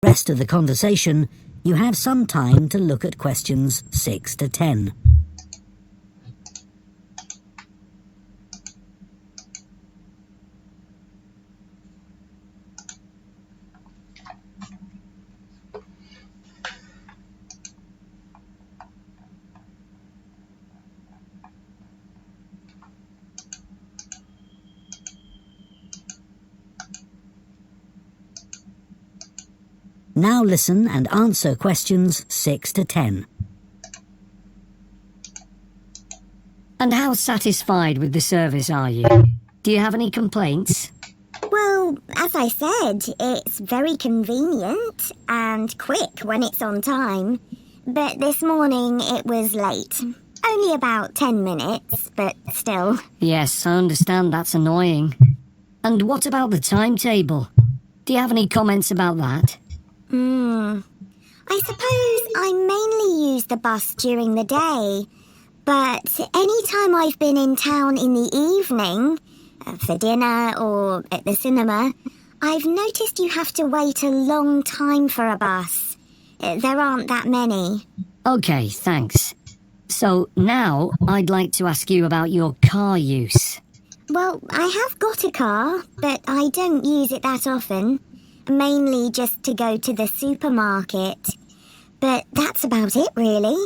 Rest of the conversation, you have some time to look at questions 6 to 10. Now listen and answer questions 6 to 10. And how satisfied with the service are you? Do you have any complaints? Well, as I said, it's very convenient and quick when it's on time. But this morning it was late. Only about 10 minutes, but still. Yes, I understand that's annoying. And what about the timetable? Do you have any comments about that? I suppose I mainly use the bus during the day, but any time I've been in town in the evening, for dinner or at the cinema, I've noticed you have to wait a long time for a bus. There aren't that many. Okay, thanks. So now I'd like to ask you about your car use. Well, I have got a car, but I don't use it that often. Mainly just to go to the supermarket. But that's about it, really.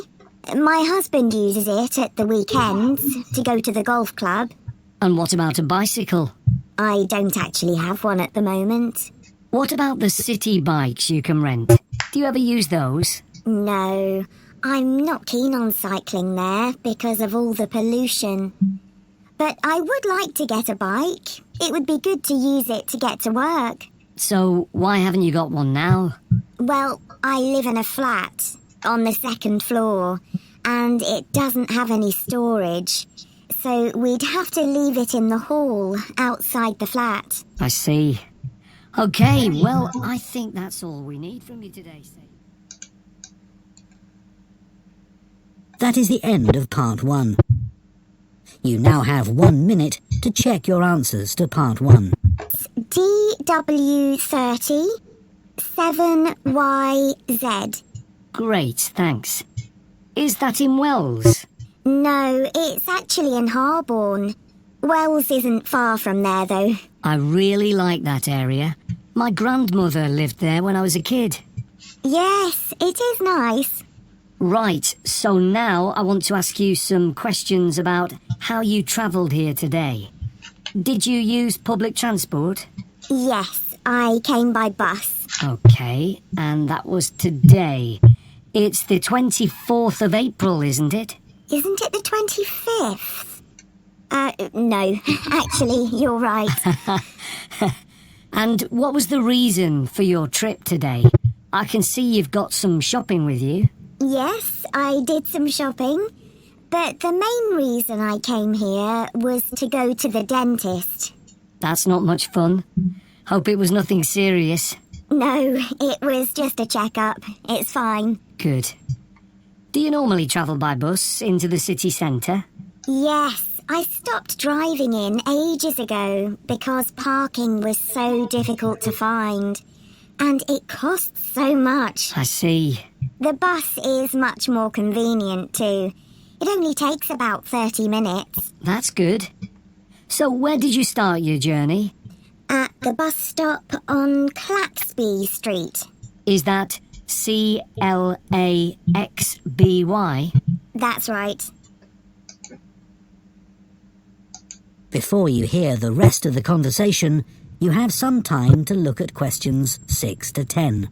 My husband uses it at the weekends to go to the golf club. And what about a bicycle? I don't actually have one at the moment. What about the city bikes you can rent? Do you ever use those? No, I'm not keen on cycling there because of all the pollution. But I would like to get a bike. It would be good to use it to get to work. So why haven't you got one now? Well, I live in a flat on the second floor and it doesn't have any storage. So we'd have to leave it in the hall outside the flat. I see. Okay, well, I think that's all we need from you today, Sadie. That is the end of part 1. You now have 1 minute to check your answers to part 1. DW30 7YZ. Great, thanks. Is that in Wells? No, it's actually in Harborne. Wells isn't far from there, though. I really like that area. My grandmother lived there when I was a kid. Yes, it is nice. Right, so now I want to ask you some questions about how you travelled here today. Did you use public transport? Yes, I came by bus. Okay, and that was today. It's the 24th of April, isn't it? Isn't it the 25th? No, actually, you're right. And what was the reason for your trip today? I can see you've got some shopping with you. Yes, I did some shopping. But the main reason I came here was to go to the dentist. That's not much fun. Hope it was nothing serious. No, it was just a checkup. It's fine. Good. Do you normally travel by bus into the city centre? Yes, I stopped driving in ages ago because parking was so difficult to find. And it costs so much. I see. The bus is much more convenient too. It only takes about 30 minutes. That's good. So where did you start your journey? At the bus stop on Claxby Street. Is that CLAXBY? That's right. Before you hear the rest of the conversation, you have some time to look at questions 6 to 10.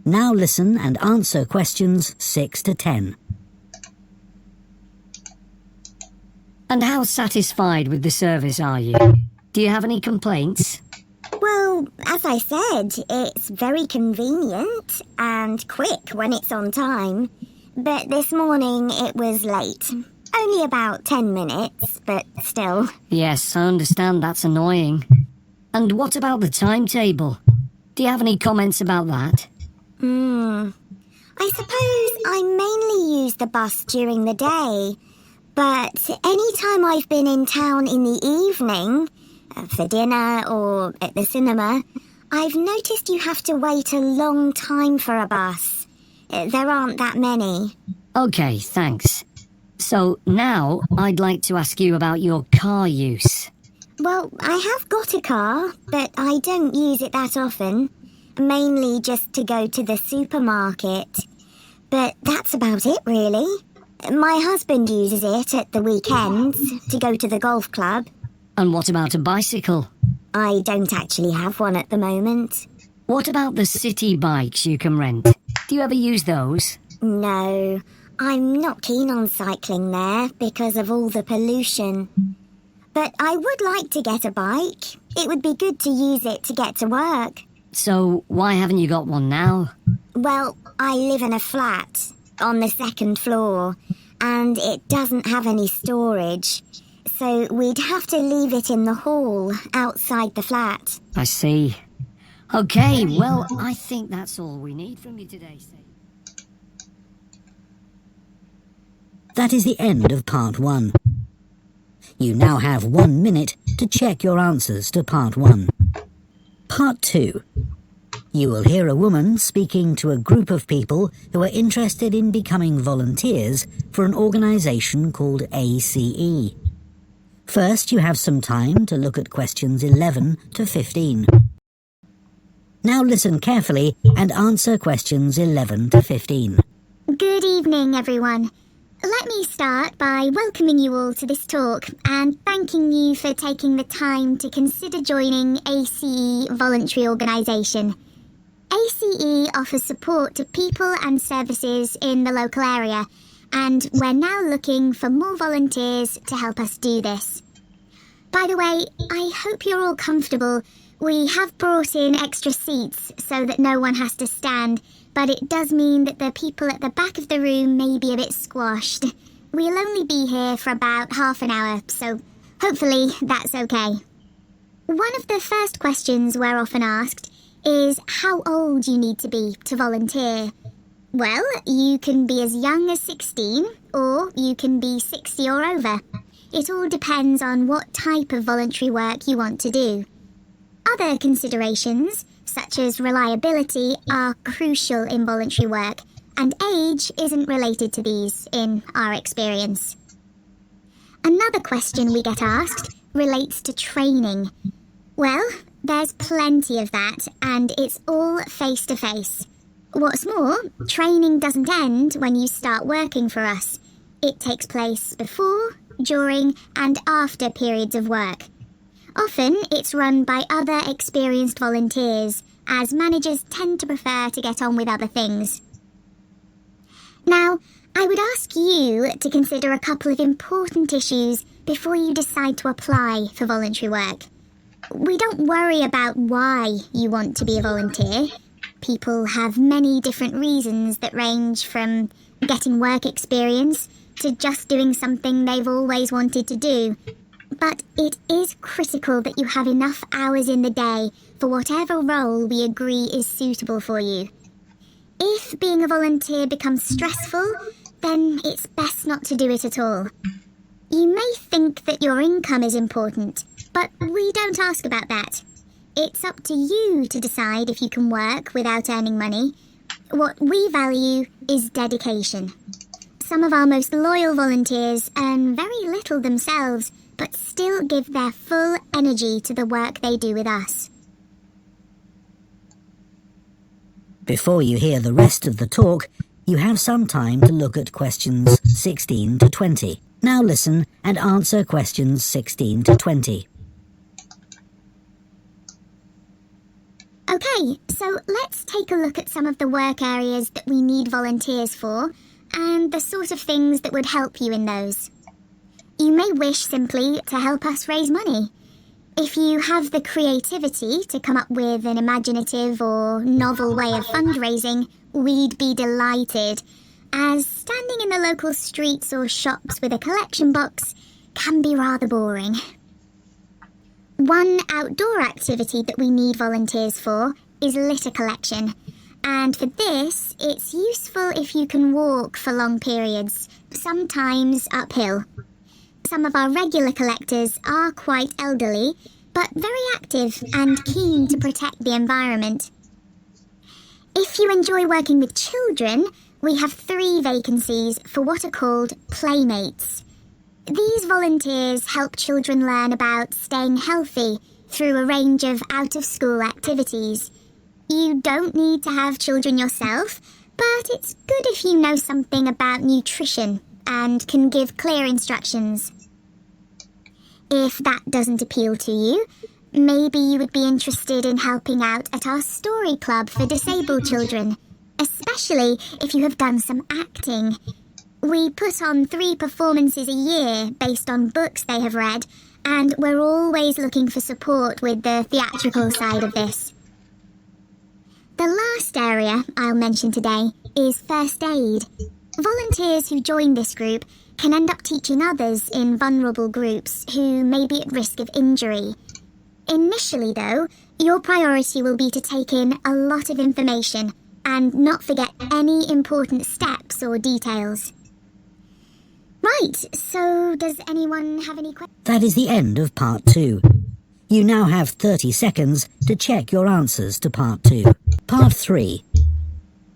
Now listen and answer questions 6 to 10. And how satisfied with the service are you? Do you have any complaints? Well, as I said, it's very convenient and quick when it's on time. But this morning it was late. Only about 10 minutes, but still. Yes, I understand that's annoying. And what about the timetable? Do you have any comments about that? I suppose I mainly use the bus during the day. But any time I've been in town in the evening, for dinner or at the cinema, I've noticed you have to wait a long time for a bus. There aren't that many. OK, thanks. So now I'd like to ask you about your car use. Well, I have got a car, but I don't use it that often. Mainly just to go to the supermarket. But that's about it, really. My husband uses it at the weekends to go to the golf club. And what about a bicycle? I don't actually have one at the moment. What about the city bikes you can rent? Do you ever use those? No, I'm not keen on cycling there because of all the pollution. But I would like to get a bike. It would be good to use it to get to work. So why haven't you got one now? Well, I live in a flat on the second floor, and it doesn't have any storage. So we'd have to leave it in the hall outside the flat. I see. OK, well, I think that's all we need from you today, Sadie. That is the end of part 1. You now have 1 minute to check your answers to part 1. Part 2. You will hear a woman speaking to a group of people who are interested in becoming volunteers for an organisation called ACE. First, you have some time to look at questions 11 to 15. Now listen carefully and answer questions 11 to 15. Good evening, everyone. Let me start by welcoming you all to this talk and thanking you for taking the time to consider joining ACE Voluntary Organisation. ACE offers support to people and services in the local area, and we're now looking for more volunteers to help us do this. By the way, I hope you're all comfortable. We have brought in extra seats so that no one has to stand, but it does mean that the people at the back of the room may be a bit squashed. We'll only be here for about half an hour, so hopefully that's okay. One of the first questions we're often asked is how old you need to be to volunteer. Well, you can be as young as 16, or you can be 60 or over. It all depends on what type of voluntary work you want to do. Other considerations, such as reliability, are crucial in voluntary work, and age isn't related to these in our experience. Another question we get asked relates to training. Well, there's plenty of that, and it's all face-to-face. What's more, training doesn't end when you start working for us. It takes place before, during, and after periods of work. Often, it's run by other experienced volunteers, as managers tend to prefer to get on with other things. Now, I would ask you to consider a couple of important issues before you decide to apply for voluntary work. We don't worry about why you want to be a volunteer. People have many different reasons that range from getting work experience to just doing something they've always wanted to do. But it is critical that you have enough hours in the day for whatever role we agree is suitable for you. If being a volunteer becomes stressful, then it's best not to do it at all. You may think that your income is important, but we don't ask about that. It's up to you to decide if you can work without earning money. What we value is dedication. Some of our most loyal volunteers earn very little themselves, but still give their full energy to the work they do with us. Before you hear the rest of the talk, you have some time to look at questions 16 to 20. Now listen and answer questions 16 to 20. Okay, so let's take a look at some of the work areas that we need volunteers for, and the sort of things that would help you in those. You may wish simply to help us raise money. If you have the creativity to come up with an imaginative or novel way of fundraising, we'd be delighted, as standing in the local streets or shops with a collection box can be rather boring. One outdoor activity that we need volunteers for is litter collection, and for this, it's useful if you can walk for long periods, sometimes uphill. Some of our regular collectors are quite elderly, but very active and keen to protect the environment. If you enjoy working with children, we have 3 vacancies for what are called playmates. These volunteers help children learn about staying healthy through a range of out-of-school activities. You don't need to have children yourself, but it's good if you know something about nutrition and can give clear instructions. If that doesn't appeal to you, maybe you would be interested in helping out at our story club for disabled children, especially if you have done some acting. We put on 3 performances a year based on books they have read, and we're always looking for support with the theatrical side of this. The last area I'll mention today is first aid. Volunteers who join this group can end up teaching others in vulnerable groups who may be at risk of injury. Initially, though, your priority will be to take in a lot of information and not forget any important steps or details. Right, so does anyone have any questions? That is the end of part 2. You now have 30 seconds to check your answers to part 2. Part 3.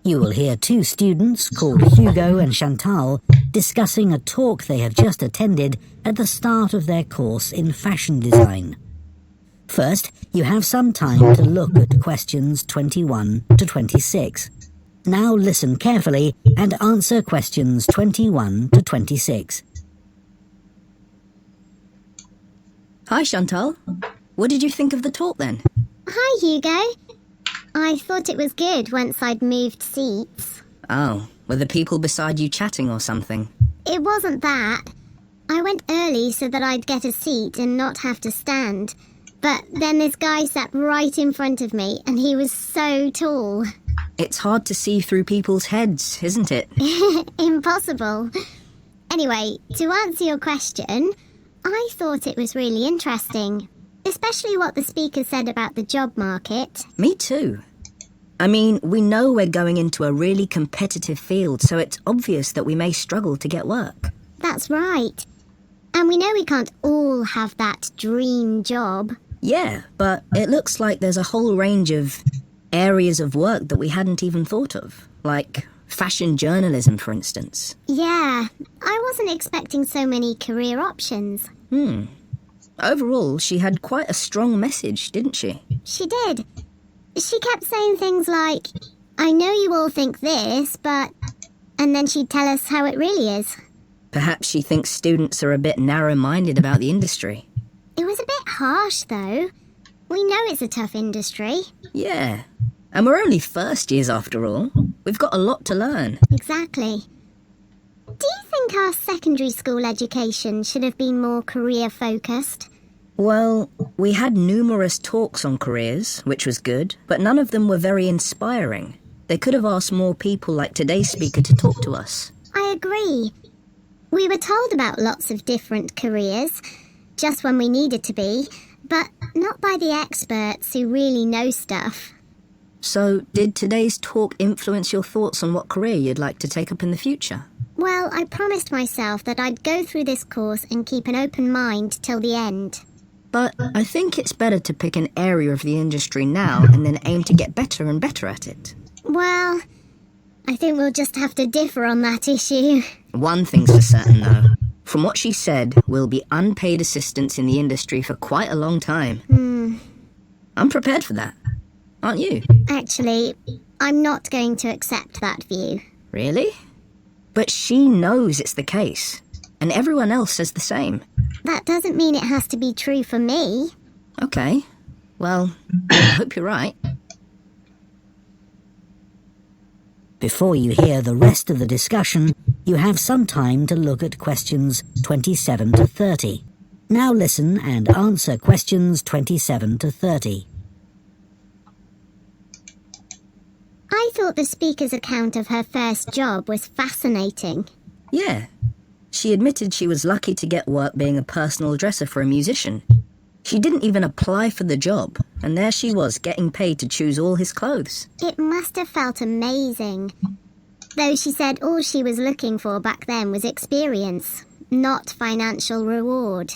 You will hear 2 students called Hugo and Chantal discussing a talk they have just attended at the start of their course in fashion design. First, you have some time to look at questions 21 to 26. Now listen carefully and answer questions 21 to 26. Hi, Chantal. What did you think of the talk then? Hi, Hugo. I thought it was good once I'd moved seats. Oh, were the people beside you chatting or something? It wasn't that. I went early so that I'd get a seat and not have to stand. But then this guy sat right in front of me and he was so tall. It's hard to see through people's heads, isn't it? Impossible. Anyway, to answer your question, I thought it was really interesting, especially what the speaker said about the job market. Me too. I mean, we know we're going into a really competitive field, so it's obvious that we may struggle to get work. That's right. And we know we can't all have that dream job. Yeah, but it looks like there's a whole range of areas of work that we hadn't even thought of, like fashion journalism, for instance. Yeah, I wasn't expecting so many career options. Overall, she had quite a strong message, didn't she? She did. She kept saying things like, I know you all think this, but... And then she'd tell us how it really is. Perhaps she thinks students are a bit narrow-minded about the industry. It was a bit harsh, though. We know it's a tough industry. Yeah, and we're only first years after all. We've got a lot to learn. Exactly. Do you think our secondary school education should have been more career-focused? Well, we had numerous talks on careers, which was good, but none of them were very inspiring. They could have asked more people like today's speaker to talk to us. I agree. We were told about lots of different careers, just when we needed to be, but not by the experts who really know stuff. So, did today's talk influence your thoughts on what career you'd like to take up in the future? Well, I promised myself that I'd go through this course and keep an open mind till the end. But I think it's better to pick an area of the industry now and then aim to get better and better at it. Well, I think we'll just have to differ on that issue. One thing's for certain, though. From what she said, we'll be unpaid assistants in the industry for quite a long time. I'm prepared for that. Aren't you? Actually, I'm not going to accept that view. Really? But she knows it's the case, and everyone else says the same. That doesn't mean it has to be true for me. Okay. Well, I hope you're right. Before you hear the rest of the discussion, you have some time to look at questions 27 to 30. Now listen and answer questions 27 to 30. I thought the speaker's account of her first job was fascinating. Yeah. She admitted she was lucky to get work being a personal dresser for a musician. She didn't even apply for the job, and there she was getting paid to choose all his clothes. It must have felt amazing. Though she said all she was looking for back then was experience, not financial reward.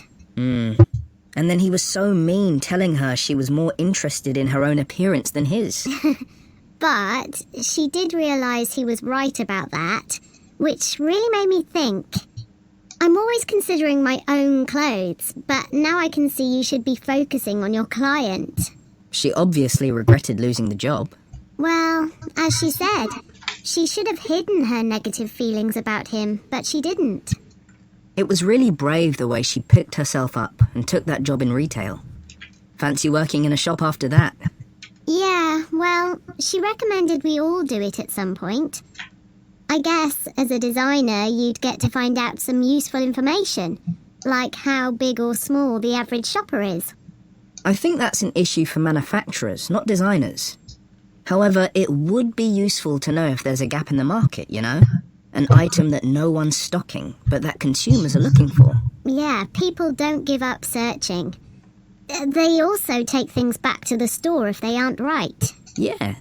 And then he was so mean, telling her she was more interested in her own appearance than his. But she did realise he was right about that, which really made me think. I'm always considering my own clothes, but now I can see you should be focusing on your client. She obviously regretted losing the job. Well, as she said, she should have hidden her negative feelings about him, but she didn't. It was really brave the way she picked herself up and took that job in retail. Fancy working in a shop after that? Yeah, well, she recommended we all do it at some point. I guess, as a designer, you'd get to find out some useful information, like how big or small the average shopper is. I think that's an issue for manufacturers, not designers. However, it would be useful to know if there's a gap in the market, you know? An item that no one's stocking, but that consumers are looking for. Yeah, people don't give up searching. They also take things back to the store if they aren't right. Yeah.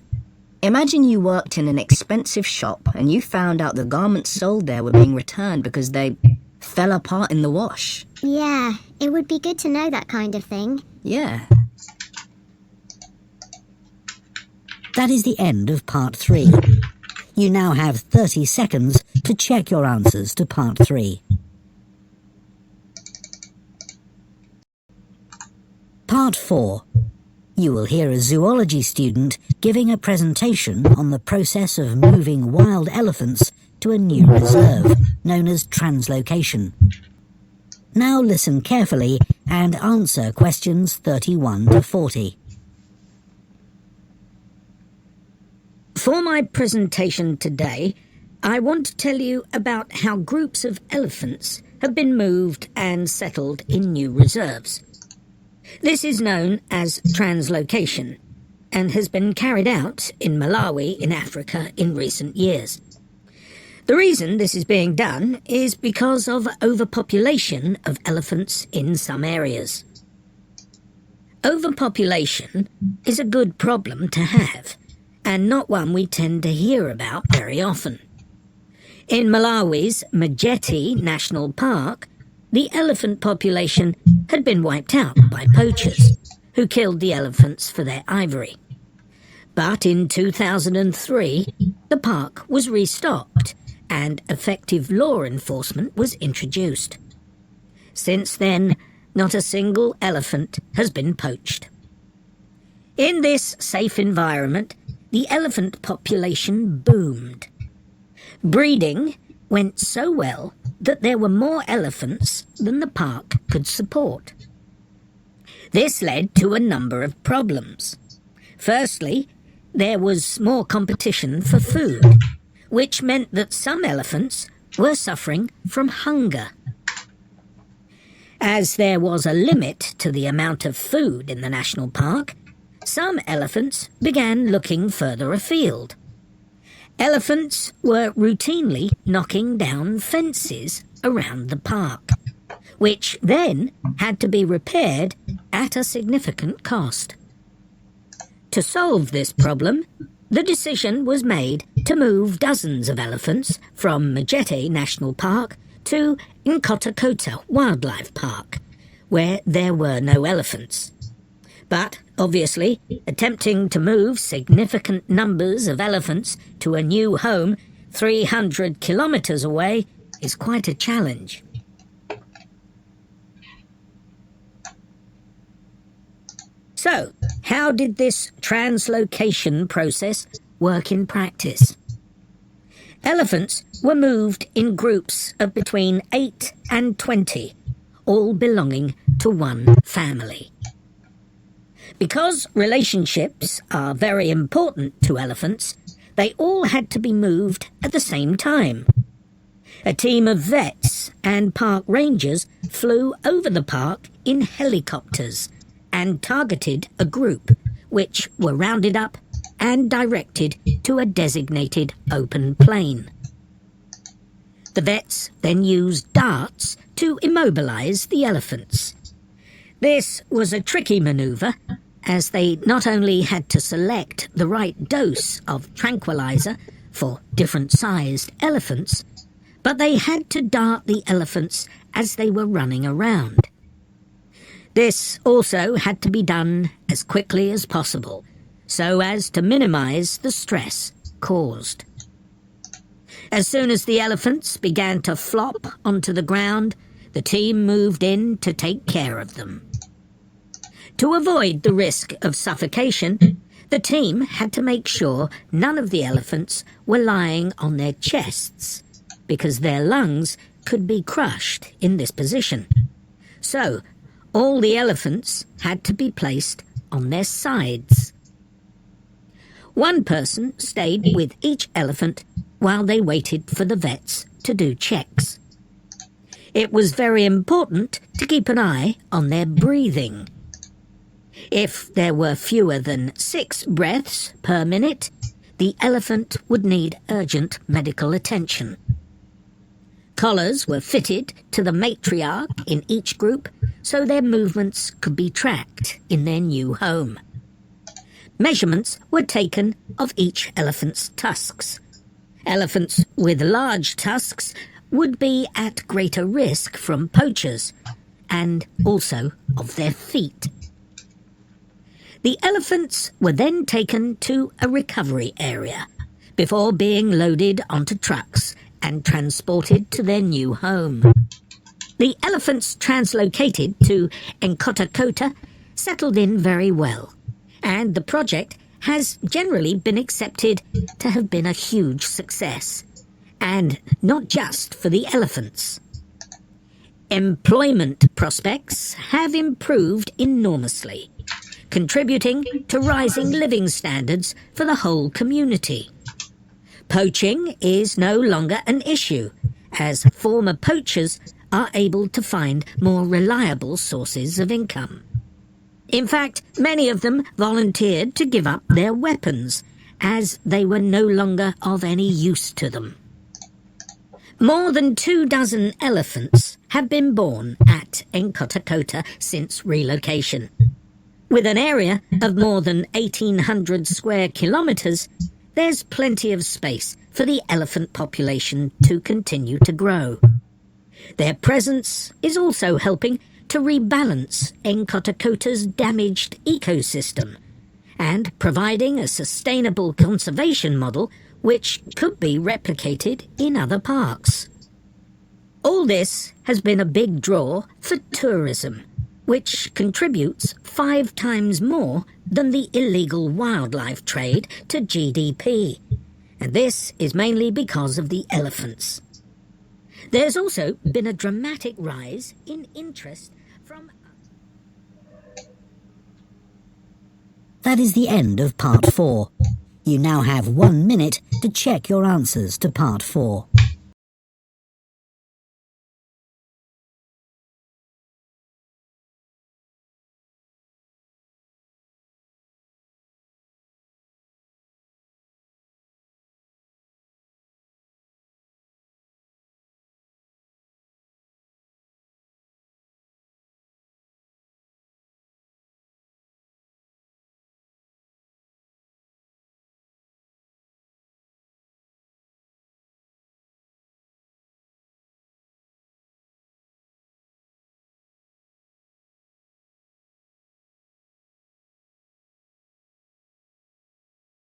Imagine you worked in an expensive shop and you found out the garments sold there were being returned because they fell apart in the wash. Yeah, it would be good to know that kind of thing. Yeah. That is the end of part 3. You now have 30 seconds to check your answers to part 3. Part 4. You will hear a zoology student giving a presentation on the process of moving wild elephants to a new reserve, known as translocation. Now listen carefully and answer questions 31 to 40. For my presentation today, I want to tell you about how groups of elephants have been moved and settled in new reserves. This is known as translocation and has been carried out in Malawi in Africa in recent years. The reason this is being done is because of overpopulation of elephants in some areas. Overpopulation is a good problem to have, and not one we tend to hear about very often. In Malawi's 𝐻𝕉𝕬 National Park, the elephant population had been wiped out by poachers, who killed the elephants for their ivory. But in 2003, the park was restocked, and effective law enforcement was introduced. Since then, not a single elephant has been poached. In this safe environment, the elephant population boomed. Breeding went so well that there were more elephants than the park could support. This led to a number of problems. Firstly, there was more competition for food, which meant that some elephants were suffering from hunger. As there was a limit to the amount of food in the national park, some elephants began looking further afield. Elephants were routinely knocking down fences around the park, which then had to be repaired at a significant cost. To solve this problem, the decision was made to move dozens of elephants from 𝐻𝕉𝕬 National Park to 𝐶𝐻𝕬𝕬 Wildlife Park, where there were no elephants. But, obviously, attempting to move significant numbers of elephants to a new home 300 kilometers away is quite a challenge. So, how did this translocation process work in practice? Elephants were moved in groups of between 8 and 20, all belonging to one family. Because relationships are very important to elephants, they all had to be moved at the same time. A team of vets and park rangers flew over the park in helicopters and targeted a group, which were rounded up and directed to a designated open plain. The vets then used darts to immobilize the elephants. This was a tricky maneuver, as they not only had to select the right dose of tranquilizer for different-sized elephants, but they had to dart the elephants as they were running around. This also had to be done as quickly as possible, so as to minimize the stress caused. As soon as the elephants began to flop onto the ground, the team moved in to take care of them. To avoid the risk of suffocation, the team had to make sure none of the elephants were lying on their chests, because their lungs could be crushed in this position. So, all the elephants had to be placed on their sides. One person stayed with each elephant while they waited for the vets to do checks. It was very important to keep an eye on their breathing. If there were fewer than 6 breaths per minute, the elephant would need urgent medical attention. Collars were fitted to the matriarch in each group so their movements could be tracked in their new home. Measurements were taken of each elephant's tusks. Elephants with large tusks would be at greater risk from poachers, and also of their feet. The elephants were then taken to a recovery area before being loaded onto trucks and transported to their new home. The elephants translocated to ℍ𝕬𝕑𝐾𝐽 settled in very well, and the project has generally been accepted to have been a huge success, and not just for the elephants. Employment prospects have improved enormously, contributing to rising living standards for the whole community. Poaching is no longer an issue, as former poachers are able to find more reliable sources of income. In fact, many of them volunteered to give up their weapons, as they were no longer of any use to them. More than 24 elephants have been born at ℍ𝕬𝕑𝐾𝐽 since relocation. With an area of more than 1,800 square kilometres, there's plenty of space for the elephant population to continue to grow. Their presence is also helping to rebalance ℍ𝕬𝐾𝐽's damaged ecosystem and providing a sustainable conservation model which could be replicated in other parks. All this has been a big draw for tourism, which contributes 5 times more than the illegal wildlife trade to GDP, and this is mainly because of the elephants. There's also been a dramatic rise in interest from... That is the end of part 4. You now have 1 minute to check your answers to part 4.